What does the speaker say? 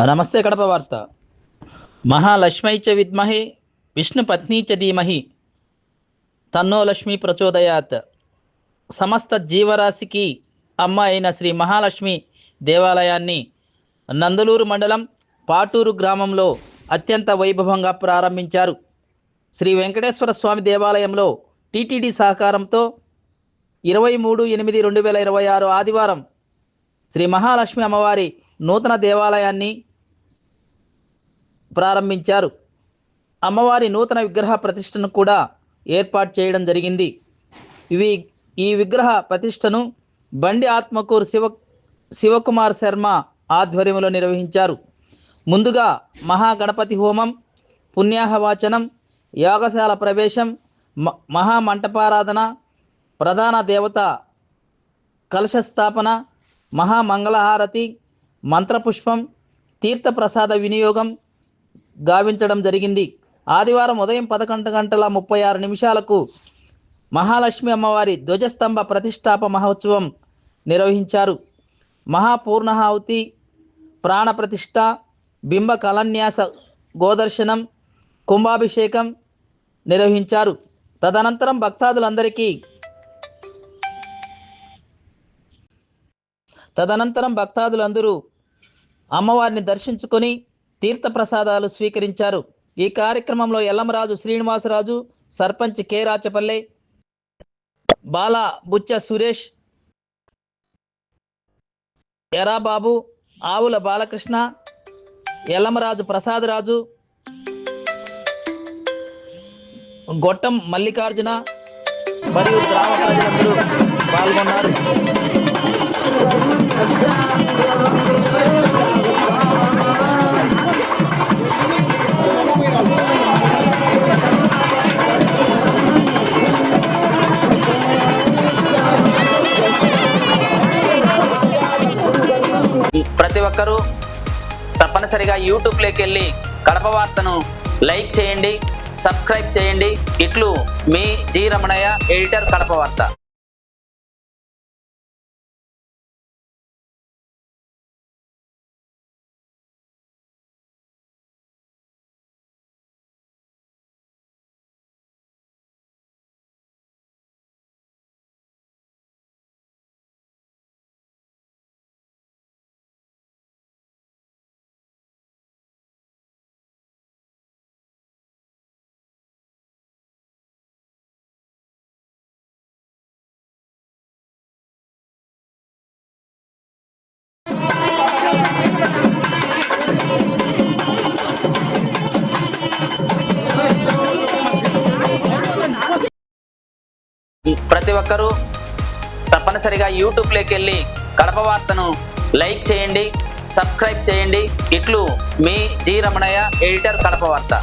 నమస్తే కడప వార్త. మహాలక్ష్మై చ విద్మహే విష్ణుపత్ని చ ధీమహి తన్నో లక్ష్మీ ప్రచోదయాత్. సమస్త జీవరాశికి అమ్మ అయిన శ్రీ మహాలక్ష్మి దేవాలయాన్ని నందలూరు మండలం పాటూరు గ్రామంలో అత్యంత వైభవంగా ప్రారంభించారు. శ్రీ వెంకటేశ్వర స్వామి దేవాలయంలో టీటీడీ సహకారంతో 23/8/2026 ఆదివారం శ్రీ మహాలక్ష్మి అమ్మవారి నూతన దేవాలయాన్ని ప్రారంభించారు. అమ్మవారి నూతన విగ్రహ ప్రతిష్టను కూడా ఏర్పాటు చేయడం జరిగింది. ఈ విగ్రహ ప్రతిష్టను బండి ఆత్మకూరు శివకుమార్ శర్మ ఆధ్వర్యంలో నిర్వహించారు. ముందుగా మహాగణపతి హోమం, పుణ్యాహవాచనం, యాగశాల ప్రవేశం, మహామంటపారాధన, ప్రధాన దేవత కలశస్థాపన, మహామంగళహారతి, మంత్రపుష్పం, తీర్థప్రసాద వినియోగం గావించడం జరిగింది. ఆదివారం ఉదయం 11:36 మహాలక్ష్మి అమ్మవారి ధ్వజస్తంభ ప్రతిష్టాప మహోత్సవం నిర్వహించారు. మహాపూర్ణాహుతి, ప్రాణప్రతిష్ఠ, బింబ కలన్యాస గోదర్శనం, కుంభాభిషేకం నిర్వహించారు. తదనంతరం భక్తాదులందరూ అమ్మవారిని దర్శించుకొని తీర్థప్రసాదాలు స్వీకరించారు. ఈ కార్యక్రమంలో ఎల్లమరాజు శ్రీనివాసరాజు, సర్పంచ్ కె రాచపల్లె, బాల బుచ్చ సురేష్, ఎరాబాబు, ఆవుల బాలకృష్ణ, ఎల్లమరాజు ప్రసాదరాజు, గొట్టం మల్లికార్జున మరియు గ్రామ ప్రజలందరూ పాల్గొన్నారు. ప్రతి ఒక్కరూ తప్పనిసరిగా యూట్యూబ్లోకి వెళ్ళి కడప వార్తను లైక్ చేయండి, సబ్స్క్రైబ్ చేయండి. ఇట్లు మీ జి రమణయ్య, ఎడిటర్, కడప వార్త. ప్రతి ఒక్కరూ తప్పనిసరిగా యూట్యూబ్లోకి వెళ్ళి కడప వార్తను లైక్ చేయండి, సబ్స్క్రైబ్ చేయండి. ఇట్లు మీ జి రమణయ్య, ఎడిటర్, కడప వార్త.